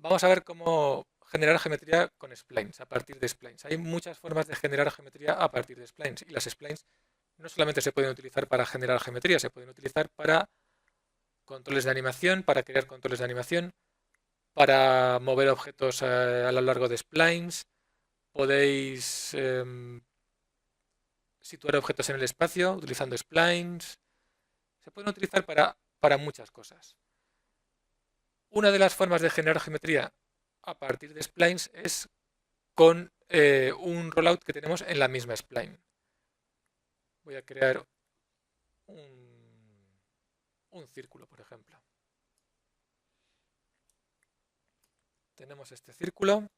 Vamos a ver cómo generar geometría con splines, a partir de splines. Hay muchas formas de generar geometría a partir de splines, y las splines no solamente se pueden utilizar para generar geometría, se pueden utilizar para controles de animación, para crear controles de animación, para mover objetos a lo largo de splines. Podéis situar objetos en el espacio utilizando splines. Se pueden utilizar para muchas cosas. Una de las formas de generar geometría a partir de splines es con un rollout que tenemos en la misma spline. Voy a crear un círculo, por ejemplo. Tenemos este círculo.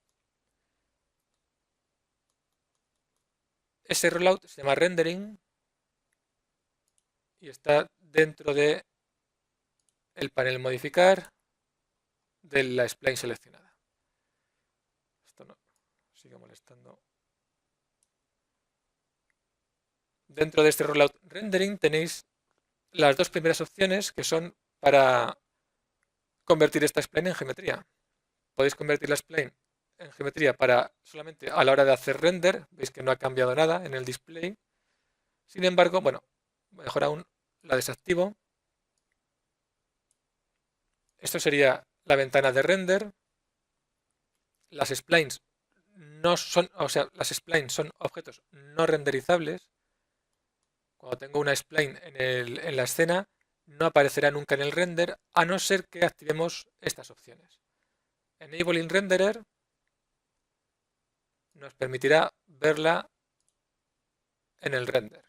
Ese rollout se llama rendering y está dentro de el panel modificar de la spline seleccionada. Esto no sigue molestando. Dentro de este rollout rendering tenéis las dos primeras opciones que son para convertir esta spline en geometría. Podéis convertir la spline en geometría para solamente a la hora de hacer render. Veis que no ha cambiado nada en el display. Sin embargo, bueno, mejor aún la desactivo. Esto sería la ventana de render. Las splines no son, o sea, las splines son objetos no renderizables. Cuando tengo una spline en la escena, no aparecerá nunca en el render, a no ser que activemos estas opciones. Enabling Renderer nos permitirá verla en el render.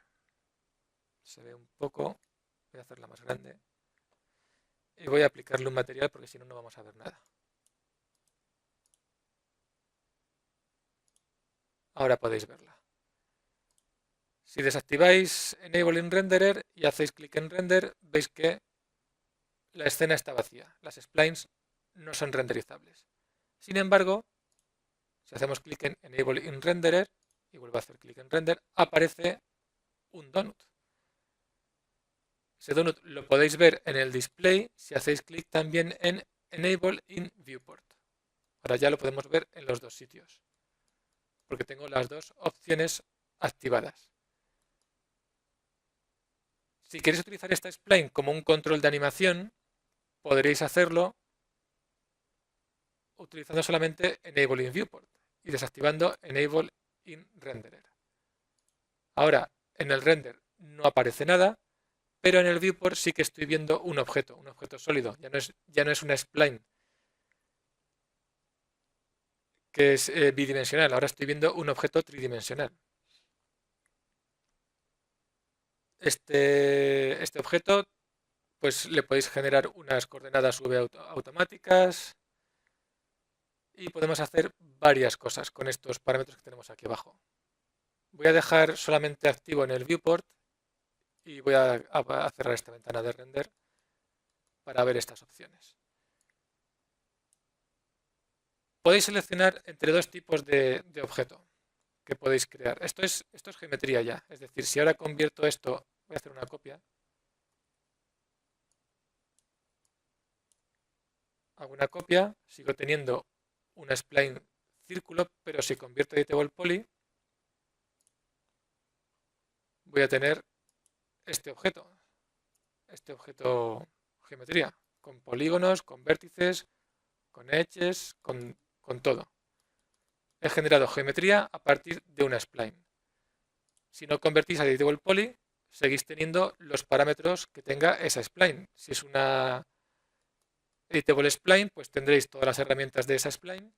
Se ve un poco, voy a hacerla más grande y voy a aplicarle un material porque si no, no vamos a ver nada. Ahora podéis verla. Si desactiváis Enabling Renderer y hacéis clic en Render, veis que la escena está vacía. Las splines no son renderizables. Sin embargo, si hacemos clic en Enable in Renderer y vuelvo a hacer clic en Render, aparece un donut. Ese donut lo podéis ver en el display si hacéis clic también en Enable in Viewport. Ahora ya lo podemos ver en los dos sitios, porque tengo las dos opciones activadas. Si queréis utilizar esta spline como un control de animación, podréis hacerlo utilizando solamente Enable in Viewport y desactivando Enable in Renderer. Ahora, en el render no aparece nada, pero en el viewport sí que estoy viendo un objeto sólido. Ya no es una spline que es bidimensional, ahora estoy viendo un objeto tridimensional. Este objeto, pues le podéis generar unas coordenadas V automáticas y podemos hacer varias cosas con estos parámetros que tenemos aquí abajo. Voy a dejar solamente activo en el viewport y voy a cerrar esta ventana de render para ver estas opciones. Podéis seleccionar entre dos tipos de objeto que podéis crear. Esto es geometría ya. Es decir, si ahora convierto esto, voy a hacer una copia. Hago una copia, sigo teniendo una spline círculo, pero si convierto editable poly, voy a tener este objeto geometría, con polígonos, con vértices, con edges, con todo. He generado geometría a partir de una spline. Si no convertís a editable poly, seguís teniendo los parámetros que tenga esa spline. Si es una editable spline, pues tendréis todas las herramientas de esa spline.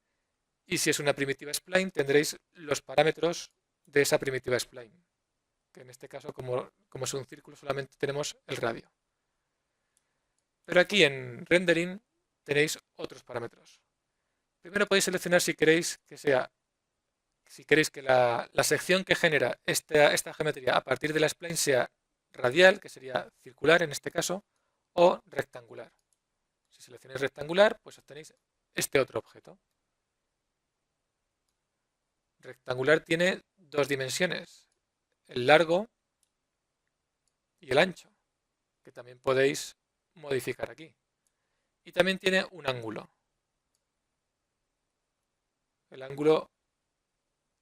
Y si es una primitiva spline, tendréis los parámetros de esa primitiva spline. Que en este caso, como es un círculo, solamente tenemos el radio. Pero aquí en rendering tenéis otros parámetros. Primero podéis seleccionar si queréis que la sección que genera esta geometría a partir de la spline sea radial, que sería circular en este caso, o rectangular. Si seleccionáis rectangular, pues obtenéis este otro objeto. Rectangular tiene dos dimensiones, el largo y el ancho, que también podéis modificar aquí. Y también tiene un ángulo. el ángulo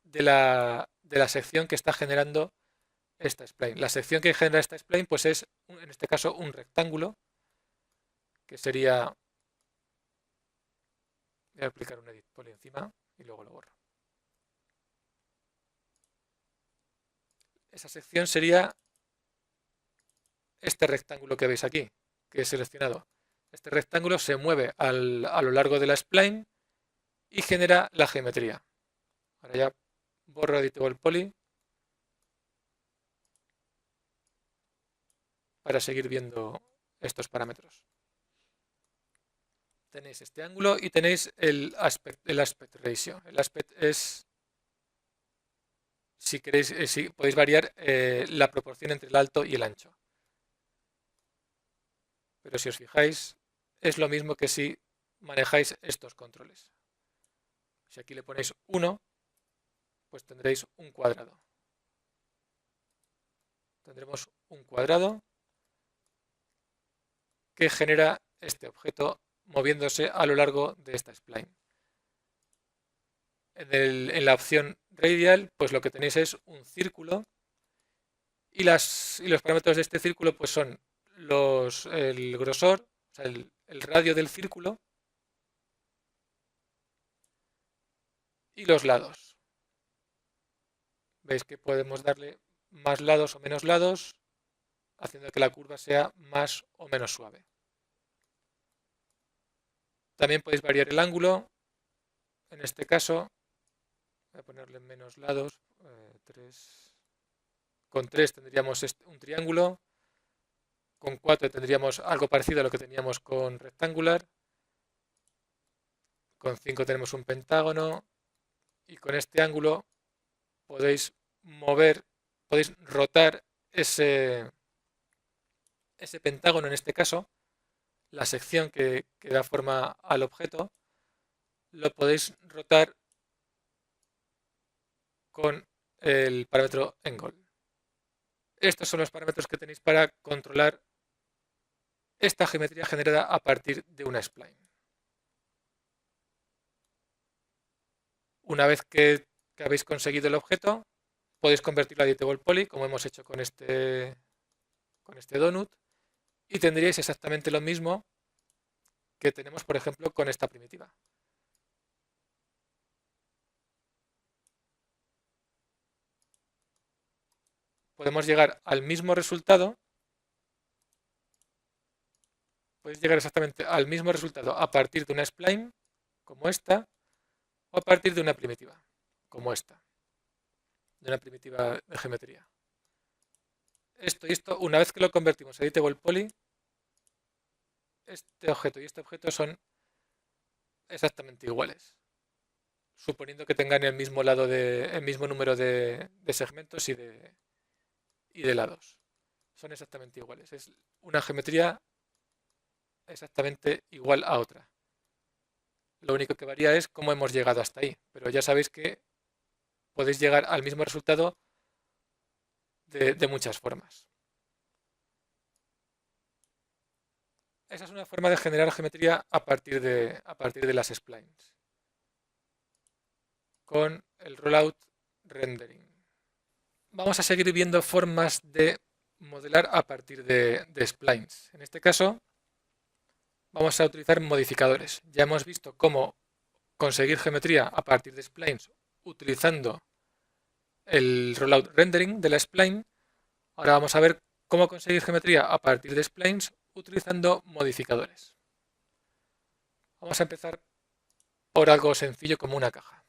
de la sección que está generando esta spline. La sección que genera esta spline pues es, en este caso, un rectángulo, que sería... Voy a aplicar un edit poly encima y luego lo borro. Esa sección sería este rectángulo que veis aquí, que he seleccionado. Este rectángulo se mueve a lo largo de la spline y genera la geometría. Ahora ya borro editable poly para seguir viendo estos parámetros. Tenéis este ángulo y tenéis el aspect ratio. El aspect es, si queréis, si podéis variar la proporción entre el alto y el ancho. Pero si os fijáis, es lo mismo que si manejáis estos controles. Si aquí le ponéis 1, pues tendréis un cuadrado. Tendremos un cuadrado que genera este objeto moviéndose a lo largo de esta spline. En la opción radial, pues lo que tenéis es un círculo y los parámetros de este círculo pues son el grosor, o sea, el radio del círculo y los lados. Veis que podemos darle más lados o menos lados, haciendo que la curva sea más o menos suave. También podéis variar el ángulo. En este caso, voy a ponerle menos lados. Con 3 tendríamos un triángulo. Con 4 tendríamos algo parecido a lo que teníamos con rectangular. Con 5 tenemos un pentágono. Y con este ángulo podéis podéis rotar ese pentágono, en este caso, la sección que da forma al objeto, lo podéis rotar con el parámetro angle. Estos son los parámetros que tenéis para controlar esta geometría generada a partir de una spline. Una vez que habéis conseguido el objeto, podéis convertirlo a editable poly, como hemos hecho con este donut, y tendríais exactamente lo mismo que tenemos, por ejemplo, con esta primitiva. Podemos llegar al mismo resultado. Podéis llegar exactamente al mismo resultado a partir de una spline, como esta, o a partir de una primitiva, como esta, de una primitiva de geometría. Esto y esto, una vez que lo convertimos a editable poly, este objeto y este objeto son exactamente iguales, suponiendo que tengan el mismo número de segmentos y de lados. Son exactamente iguales. Es una geometría exactamente igual a otra. Lo único que varía es cómo hemos llegado hasta ahí. Pero ya sabéis que podéis llegar al mismo resultado de muchas formas. Esa es una forma de generar geometría a partir de las splines, con el rollout rendering. Vamos a seguir viendo formas de modelar a partir de splines. En este caso, vamos a utilizar modificadores. Ya hemos visto cómo conseguir geometría a partir de splines utilizando el rollout rendering de la spline. Ahora vamos a ver cómo conseguir geometría a partir de splines utilizando modificadores. Vamos a empezar por algo sencillo como una caja.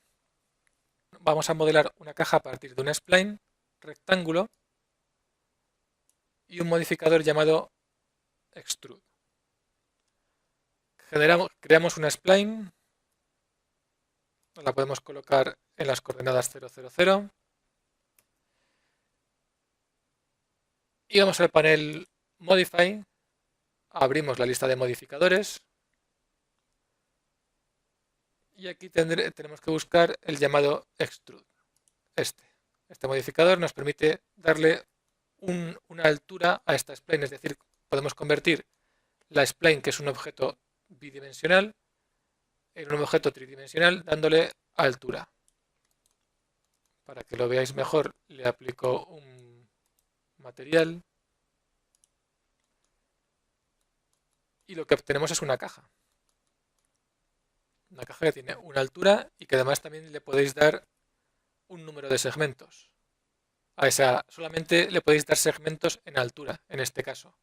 Vamos a modelar una caja a partir de una spline, rectángulo y un modificador llamado extrude. Creamos una spline, la podemos colocar en las coordenadas 0, 0, 0 y vamos al panel Modify, abrimos la lista de modificadores y aquí tenemos que buscar el llamado extrude. Este modificador nos permite darle una altura a esta spline, es decir, podemos convertir la spline, que es un objeto bidimensional, en un objeto tridimensional, dándole altura. Para que lo veáis mejor, le aplico un material y lo que obtenemos es una caja. Una caja que tiene una altura y que además también le podéis dar un número de segmentos. A esa solamente le podéis dar segmentos en altura, en este caso.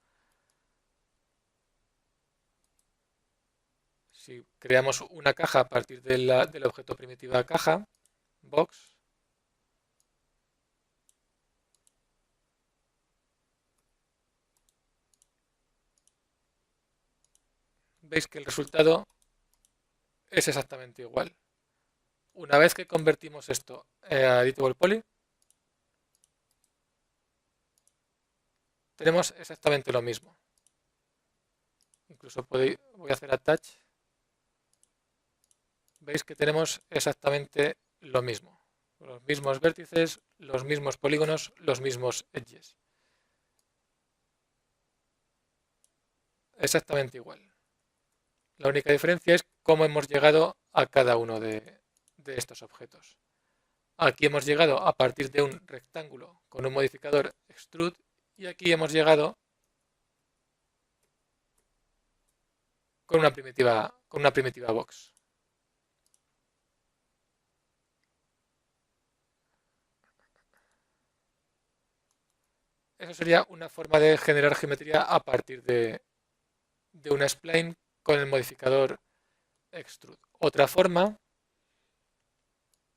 Si creamos una caja a partir del objeto primitiva caja, box, veis que el resultado es exactamente igual. Una vez que convertimos esto a Editable Poly, tenemos exactamente lo mismo. Incluso voy a hacer attach. Veis que tenemos exactamente lo mismo. Los mismos vértices, los mismos polígonos, los mismos edges. Exactamente igual. La única diferencia es cómo hemos llegado a cada uno de estos objetos. Aquí hemos llegado a partir de un rectángulo con un modificador extrude y aquí hemos llegado con una primitiva box. Eso sería una forma de generar geometría a partir de una spline con el modificador extrude. Otra forma,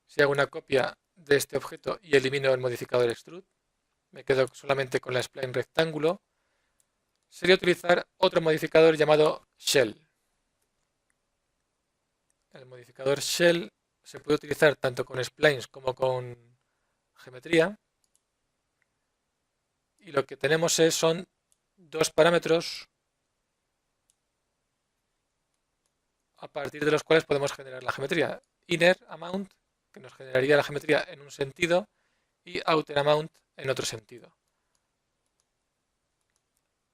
si hago una copia de este objeto y elimino el modificador extrude, me quedo solamente con la spline rectángulo, sería utilizar otro modificador llamado shell. El modificador shell se puede utilizar tanto con splines como con geometría. Y lo que tenemos son dos parámetros a partir de los cuales podemos generar la geometría. Inner amount, que nos generaría la geometría en un sentido, y outer amount en otro sentido.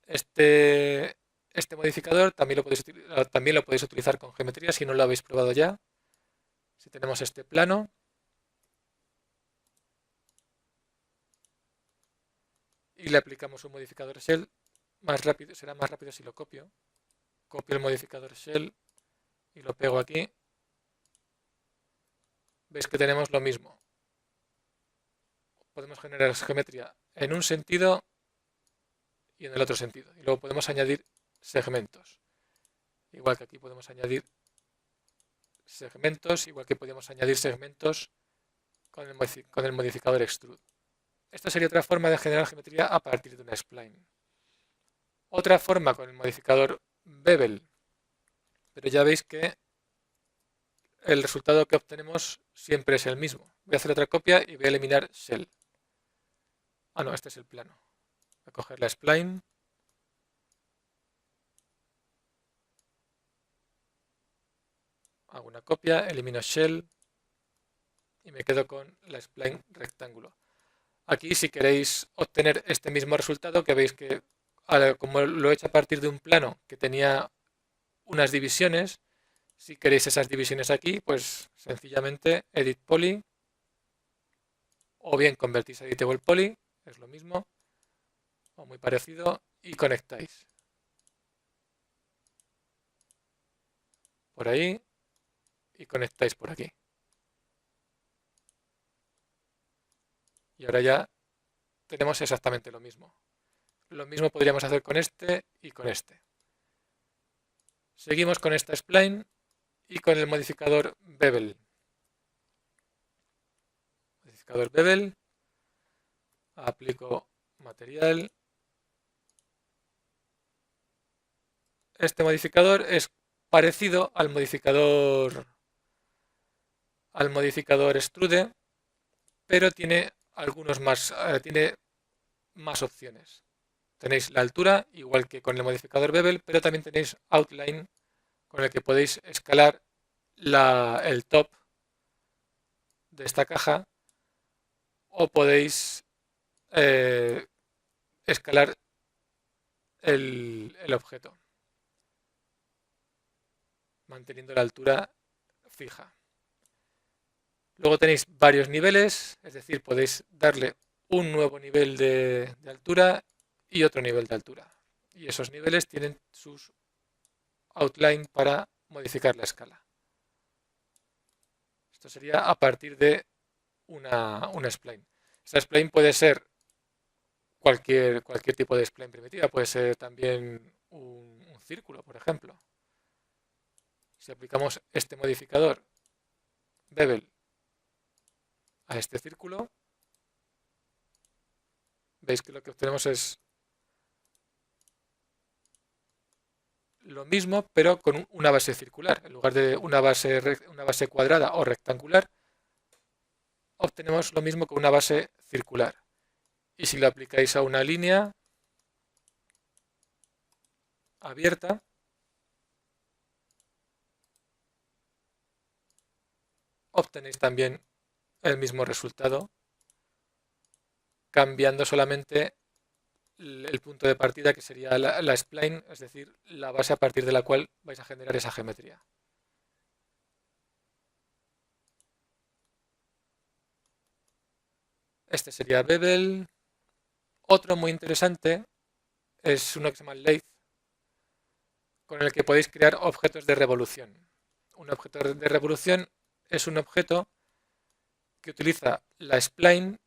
Este modificador también lo podéis utilizar con geometría si no lo habéis probado ya. Si tenemos este plano, y le aplicamos un modificador shell, será más rápido si lo copio. Copio el modificador shell y lo pego aquí. Veis que tenemos lo mismo. Podemos generar geometría en un sentido y en el otro sentido. Y luego podemos añadir segmentos. Igual que aquí podemos añadir segmentos, igual que podemos añadir segmentos con el modificador extrude. Esta sería otra forma de generar geometría a partir de una spline. Otra forma con el modificador bevel. Pero ya veis que el resultado que obtenemos siempre es el mismo. Voy a hacer otra copia y voy a eliminar shell. Ah, no, este es el plano. Voy a coger la spline. Hago una copia, elimino shell y me quedo con la spline rectángulo. Aquí, si queréis obtener este mismo resultado, que veis que como lo he hecho a partir de un plano que tenía unas divisiones, si queréis esas divisiones aquí, pues sencillamente edit poly, o bien convertís a editable poly, es lo mismo, o muy parecido, y conectáis. Por ahí, y conectáis por aquí. Y ahora ya tenemos exactamente lo mismo. Lo mismo podríamos hacer con este y con este. Seguimos con esta spline y con el modificador bevel. Modificador bevel. Aplico material. Este modificador es parecido al modificador extrude, pero tiene tiene más opciones. Tenéis la altura, igual que con el modificador bevel, pero también tenéis outline, con el que podéis escalar el top de esta caja, o podéis escalar el objeto, manteniendo la altura fija. Luego tenéis varios niveles, es decir, podéis darle un nuevo nivel de altura y otro nivel de altura. Y esos niveles tienen sus outline para modificar la escala. Esto sería a partir de una spline. Esta spline puede ser cualquier tipo de spline primitiva, puede ser también un círculo, por ejemplo. Si aplicamos este modificador bevel a este círculo, veis que lo que obtenemos es lo mismo, pero con una base circular. En lugar de una base cuadrada o rectangular, obtenemos lo mismo con una base circular. Y si lo aplicáis a una línea abierta, obtenéis también el mismo resultado, cambiando solamente el punto de partida, que sería la spline, es decir, la base a partir de la cual vais a generar esa geometría. Este sería bevel. Otro muy interesante es uno que se llama lathe, con el que podéis crear objetos de revolución. Un objeto de revolución es un objeto que utiliza la spline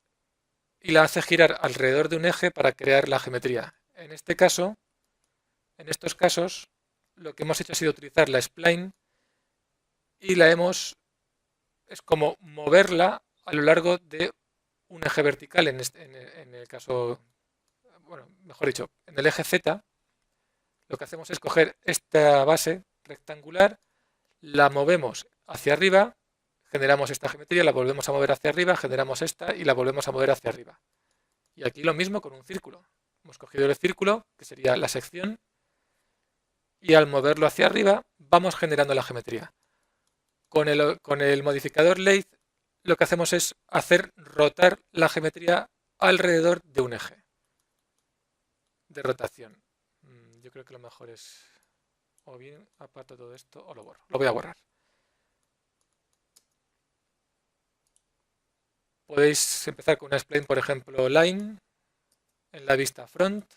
y la hace girar alrededor de un eje para crear la geometría. En este caso, en estos casos, lo que hemos hecho ha sido utilizar la spline y es como moverla a lo largo de un eje vertical, en el caso, bueno, mejor dicho, en el eje Z, lo que hacemos es coger esta base rectangular, la movemos hacia arriba, generamos esta geometría, la volvemos a mover hacia arriba, generamos esta y la volvemos a mover hacia arriba. Y aquí lo mismo con un círculo. Hemos cogido el círculo, que sería la sección, y al moverlo hacia arriba vamos generando la geometría. Con el modificador lathe lo que hacemos es hacer rotar la geometría alrededor de un eje de rotación. Yo creo que lo mejor es o bien aparto todo esto o lo borro. Lo voy a borrar. Podéis empezar con una spline, por ejemplo, line, en la vista front,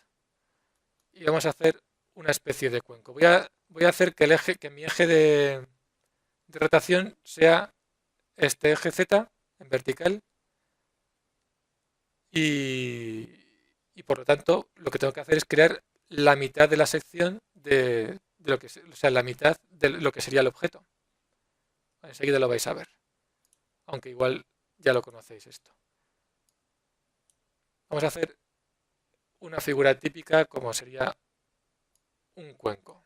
y vamos a hacer una especie de cuenco. Voy a hacer que mi eje de rotación sea este eje Z en vertical y por lo tanto lo que tengo que hacer es crear la mitad de la sección de lo que, o sea, la mitad de lo que sería el objeto. Enseguida lo vais a ver, aunque igual ya lo conocéis esto. Vamos a hacer una figura típica como sería un cuenco.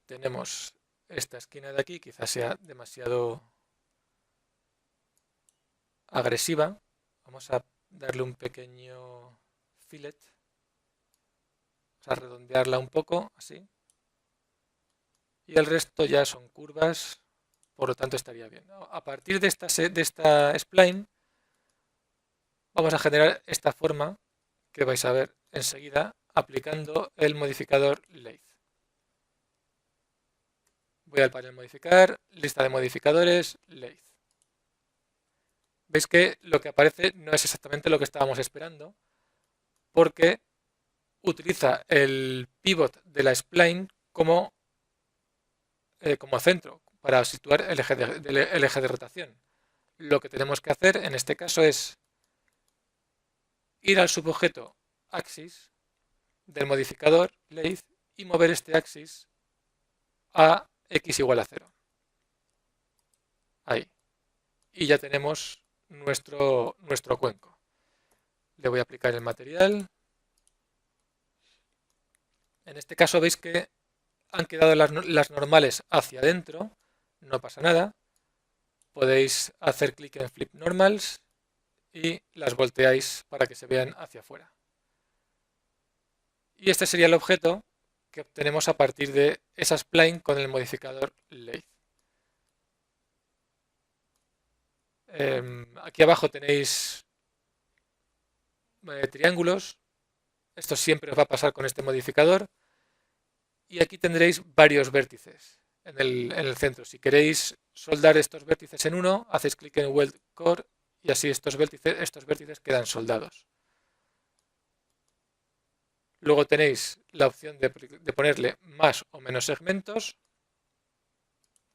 Tenemos esta esquina de aquí, quizás sea demasiado agresiva. Vamos a darle un pequeño fillet. Vamos a redondearla un poco, así. Y el resto ya son curvas, por lo tanto estaría bien. A partir de esta spline vamos a generar esta forma que vais a ver enseguida aplicando el modificador lathe. Voy al panel modificar, lista de modificadores, lathe. Veis que lo que aparece no es exactamente lo que estábamos esperando, porque utiliza el pivot de la spline como centro para situar el eje de rotación. Lo que tenemos que hacer en este caso es ir al subobjeto axis del modificador lathe y mover este axis a x igual a 0. Ahí. Y ya tenemos nuestro cuenco. Le voy a aplicar el material. En este caso veis que han quedado las normales hacia adentro. No pasa nada. Podéis hacer clic en Flip Normals y las volteáis para que se vean hacia afuera. Y este sería el objeto que obtenemos a partir de esa spline con el modificador lathe. Aquí abajo tenéis triángulos. Esto siempre os va a pasar con este modificador. Y aquí tendréis varios vértices. en el centro. Si queréis soldar estos vértices en uno, hacéis clic en Weld Core y así estos vértices quedan soldados. Luego tenéis la opción de ponerle más o menos segmentos,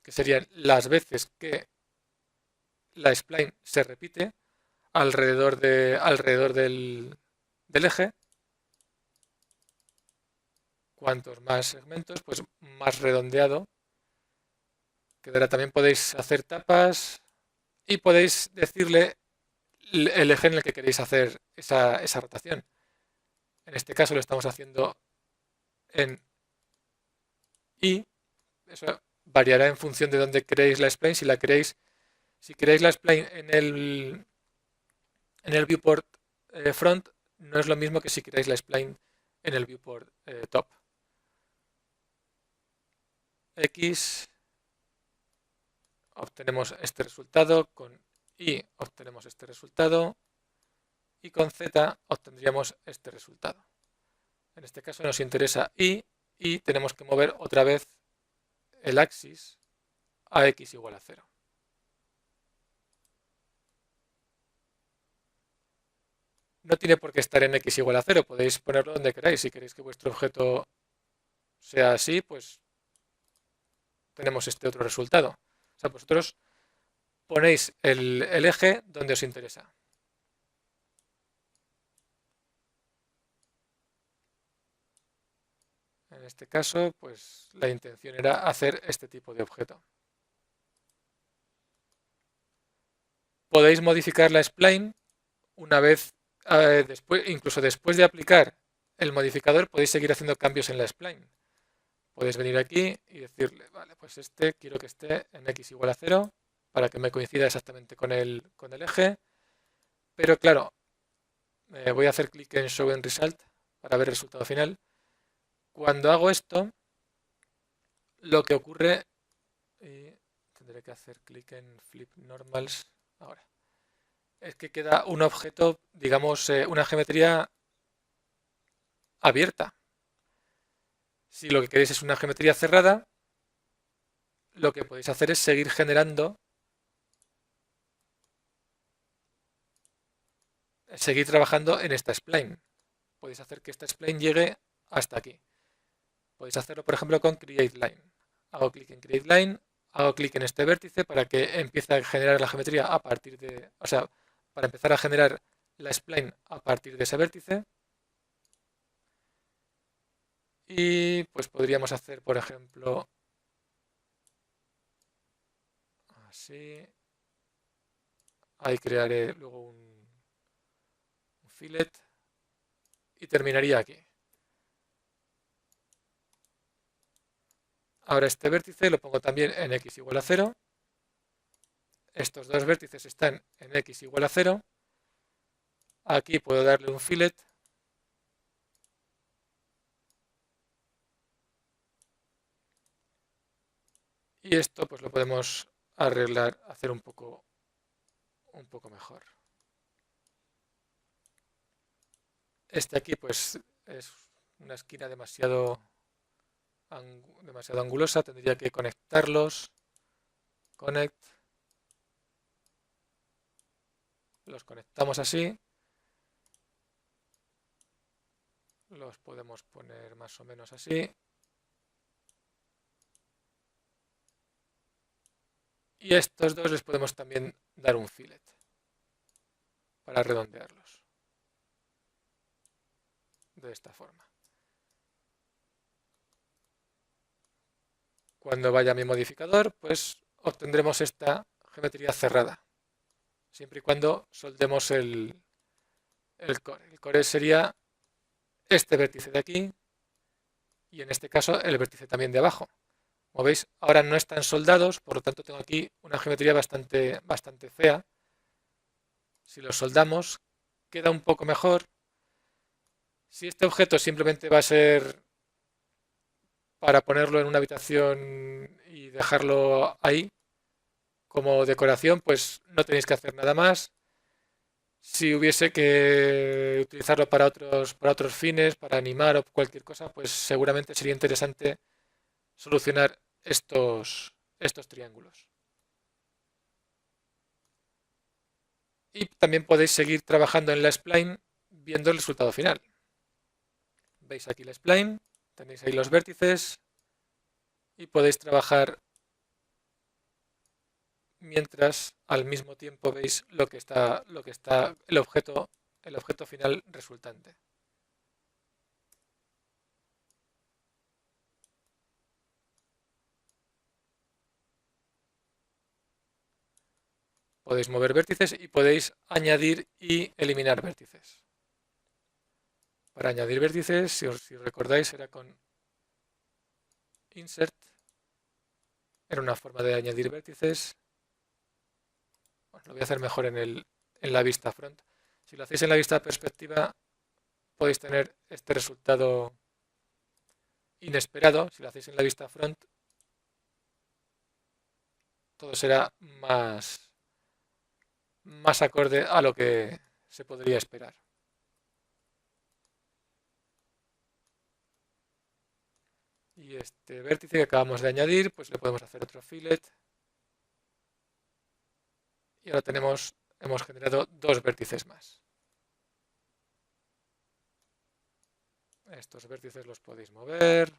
que serían las veces que la spline se repite alrededor del eje. Cuantos más segmentos, pues más redondeado quedará. También podéis hacer tapas y podéis decirle el eje en el que queréis hacer esa rotación. En este caso lo estamos haciendo en Y. Eso variará en función de dónde queréis la spline. Si queréis la spline en el viewport front, no es lo mismo que si queréis la spline en el viewport top. X, obtenemos este resultado, con Y obtenemos este resultado y con Z obtendríamos este resultado. En este caso nos interesa Y y tenemos que mover otra vez el axis a X igual a 0. No tiene por qué estar en X igual a 0, podéis ponerlo donde queráis. Si queréis que vuestro objeto sea así, pues tenemos este otro resultado. O sea, vosotros ponéis el eje donde os interesa. En este caso, pues la intención era hacer este tipo de objeto. Podéis modificar la spline una vez, incluso después de aplicar el modificador, podéis seguir haciendo cambios en la spline. Podéis venir aquí y decirle, vale, pues este quiero que esté en X igual a 0 para que me coincida exactamente con el eje. Pero claro, voy a hacer clic en Show en Result para ver el resultado final. Cuando hago esto, lo que ocurre, tendré que hacer clic en Flip Normals ahora, es que queda un objeto, digamos, una geometría abierta. Si lo que queréis es una geometría cerrada, lo que podéis hacer es seguir generando, seguir trabajando en esta spline. Podéis hacer que esta spline llegue hasta aquí. Podéis hacerlo, por ejemplo, con Create Line. Hago clic en Create Line, hago clic en este vértice para que empiece a generar la geometría a partir de, o sea, para empezar a generar la spline a partir de ese vértice. Y pues podríamos hacer, por ejemplo, así. Ahí crearé luego un fillet y terminaría aquí. Ahora este vértice lo pongo también en X igual a 0. Estos dos vértices están en X igual a 0. Aquí puedo darle un fillet. Y esto pues lo podemos arreglar, hacer un poco mejor. Este aquí pues es una esquina demasiado angulosa, tendría que conectarlos. Connect. Los conectamos así. Los podemos poner más o menos así. Y a estos dos les podemos también dar un fillet para redondearlos. De esta forma. Cuando vaya a mi modificador, pues obtendremos esta geometría cerrada. Siempre y cuando soldemos el core. El core sería este vértice de aquí y en este caso el vértice también de abajo. Como veis, ahora no están soldados, por lo tanto tengo aquí una geometría bastante fea. Si lo soldamos, queda un poco mejor. Si este objeto simplemente va a ser para ponerlo en una habitación y dejarlo ahí como decoración, pues no tenéis que hacer nada más. Si hubiese que utilizarlo para otros fines, para animar o cualquier cosa, pues seguramente sería interesante solucionar estos triángulos. Y también podéis seguir trabajando en la spline viendo el resultado final. Veis aquí la spline, tenéis ahí los vértices y podéis trabajar mientras al mismo tiempo veis lo que está el objeto final resultante. Podéis mover vértices y podéis añadir y eliminar vértices. Para añadir vértices, si recordáis, era con Insert. Era una forma de añadir vértices. Bueno, lo voy a hacer mejor en la vista front. Si lo hacéis en la vista perspectiva, podéis tener este resultado inesperado. Si lo hacéis en la vista front, todo será más acorde a lo que se podría esperar. Y este vértice que acabamos de añadir, pues le podemos hacer otro fillet. Y ahora hemos generado dos vértices más. Estos vértices los podéis mover.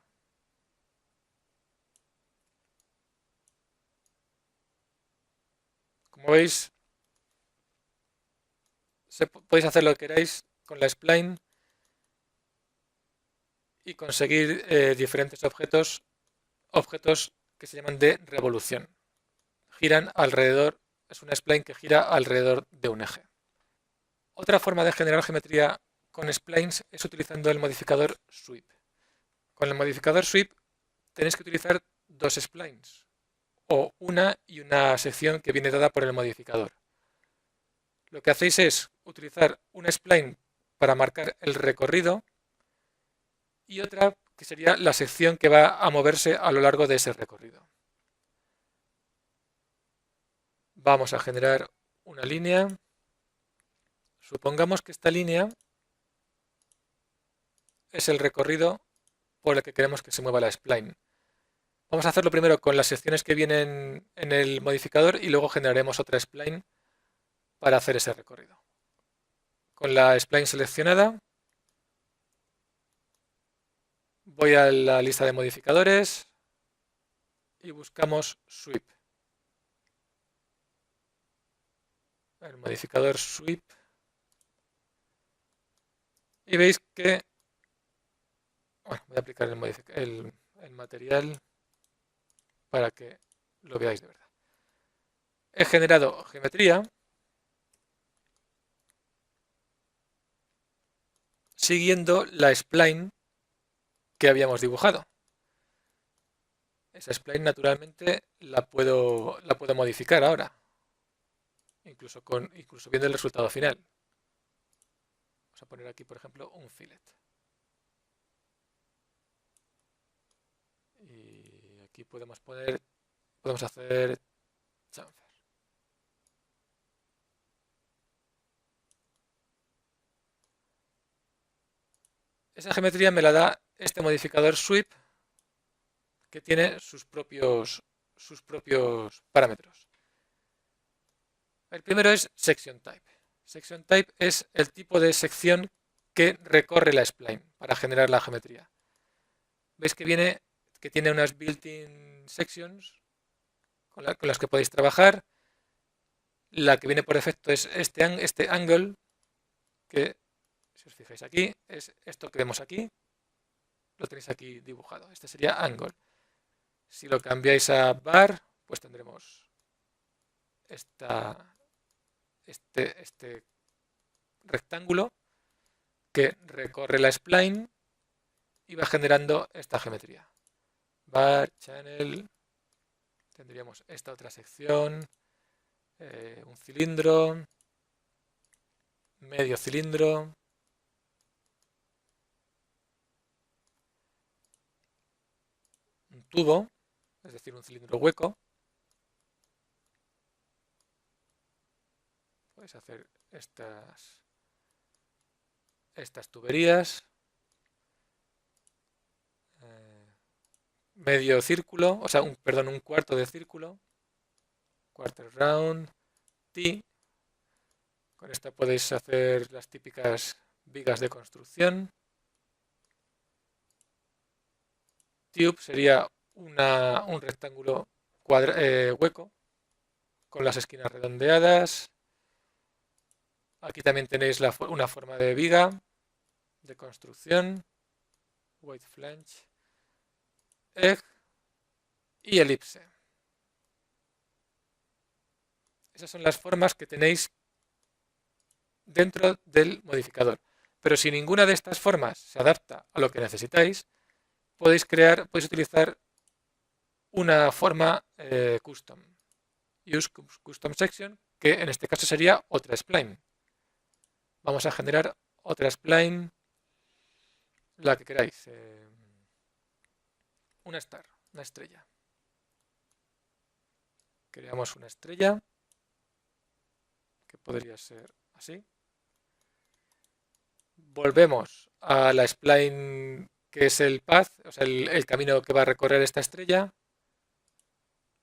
Como veis, podéis hacer lo que queráis con la spline y conseguir diferentes objetos que se llaman de revolución. Giran alrededor, es una spline que gira alrededor de un eje. Otra forma de generar geometría con splines es utilizando el modificador sweep. Con el modificador sweep tenéis que utilizar dos splines, o una y una sección que viene dada por el modificador. Lo que hacéis es utilizar una spline para marcar el recorrido y otra que sería la sección que va a moverse a lo largo de ese recorrido. Vamos a generar una línea. Supongamos que esta línea es el recorrido por el que queremos que se mueva la spline. Vamos a hacerlo primero con las secciones que vienen en el modificador y luego generaremos otra spline para hacer ese recorrido. Con la spline seleccionada, voy a la lista de modificadores y buscamos sweep. El modificador sweep. Y veis que bueno, voy a aplicar el material para que lo veáis de verdad. He generado geometría siguiendo la spline que habíamos dibujado. Esa spline naturalmente la puedo modificar ahora, incluso viendo el resultado final. Vamos a poner aquí, por ejemplo, un fillet. Y aquí podemos hacer chamfer. Esa geometría me la da este modificador sweep que tiene sus propios parámetros. El primero es section type. Section type es el tipo de sección que recorre la spline para generar la geometría. Veis que tiene unas built-in sections con las que podéis trabajar. La que viene por defecto es este angle, que si os fijáis aquí, es esto que vemos aquí. Lo tenéis aquí dibujado. Este sería angle. Si lo cambiáis a bar, pues tendremos este rectángulo que recorre la spline y va generando esta geometría. Bar, channel, tendríamos esta otra sección, un cilindro, medio cilindro, un tubo, es decir, un cilindro hueco. Podéis hacer estas tuberías. medio círculo, o sea, perdón, un cuarto de círculo, quarter round, T. Con esta podéis hacer las típicas vigas de construcción. Tube sería un rectángulo hueco con las esquinas redondeadas. Aquí también tenéis una forma de viga de construcción, white flange, egg y elipse. Esas son las formas que tenéis dentro del modificador. Pero si ninguna de estas formas se adapta a lo que necesitáis, podéis utilizar una forma custom. Use custom section, que en este caso sería otra spline. Vamos a generar otra spline, la que queráis. Una star, una estrella. Creamos una estrella, que podría ser así. Volvemos a la spline que es el path, o sea, el camino que va a recorrer esta estrella,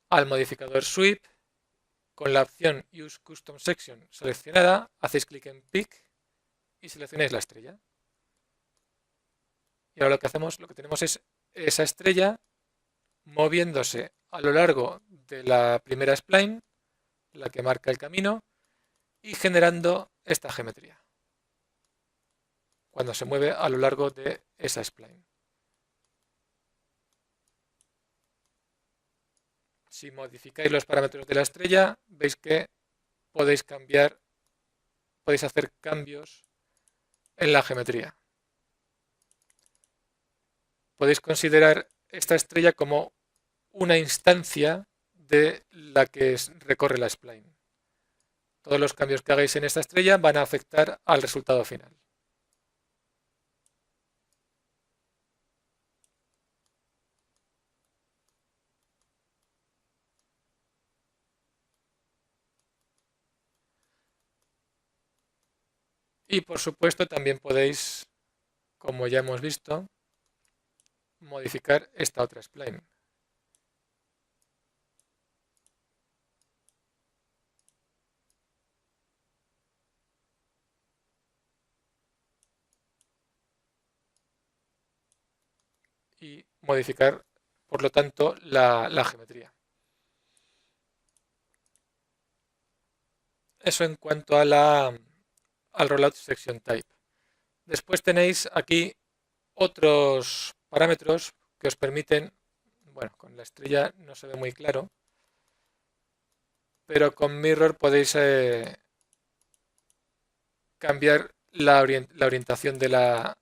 al modificador sweep, con la opción Use Custom Section seleccionada, hacéis clic en Pick y seleccionáis la estrella. Y ahora lo que tenemos es esa estrella moviéndose a lo largo de la primera spline, la que marca el camino, y generando esta geometría cuando se mueve a lo largo de esa spline. Si modificáis los parámetros de la estrella, veis que podéis hacer cambios en la geometría. Podéis considerar esta estrella como una instancia de la que recorre la spline. Todos los cambios que hagáis en esta estrella van a afectar al resultado final. Y por supuesto también podéis, como ya hemos visto, modificar esta otra spline. Y modificar, por lo tanto, la geometría. Eso en cuanto a al rollout section type. Después tenéis aquí otros parámetros que os permiten, bueno, con la estrella no se ve muy claro, pero con mirror podéis cambiar la orientación de la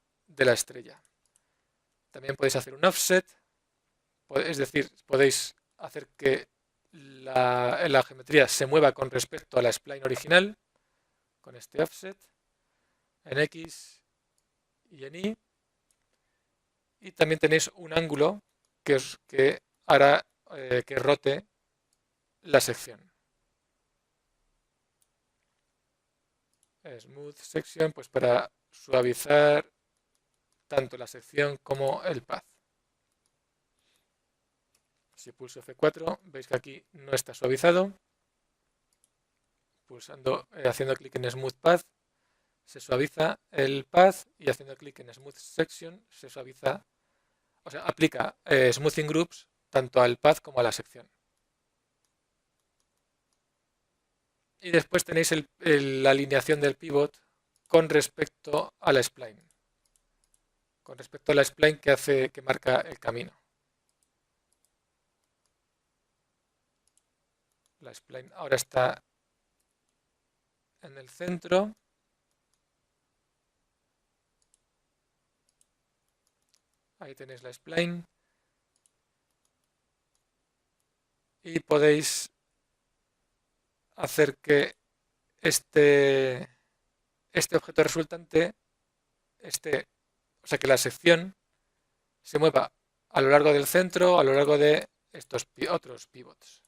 estrella. También podéis hacer un offset, es decir, podéis hacer que la geometría se mueva con respecto a la spline original, con este offset, en X y en Y. Y también tenéis un ángulo que hará que rote la sección. Smooth section, pues para suavizar tanto la sección como el path. Si pulso F4, veis que aquí no está suavizado. Haciendo clic en Smooth Path, se suaviza el path, y haciendo clic en Smooth Section se suaviza, o sea, aplica Smoothing Groups tanto al path como a la sección. Y después tenéis la alineación del pivot con respecto a la spline. Con respecto a la spline que marca el camino. La spline ahora está en el centro. Ahí tenéis la spline. Y podéis hacer que este objeto resultante, o sea, que la sección se mueva a lo largo del centro, a lo largo de estos otros pivots.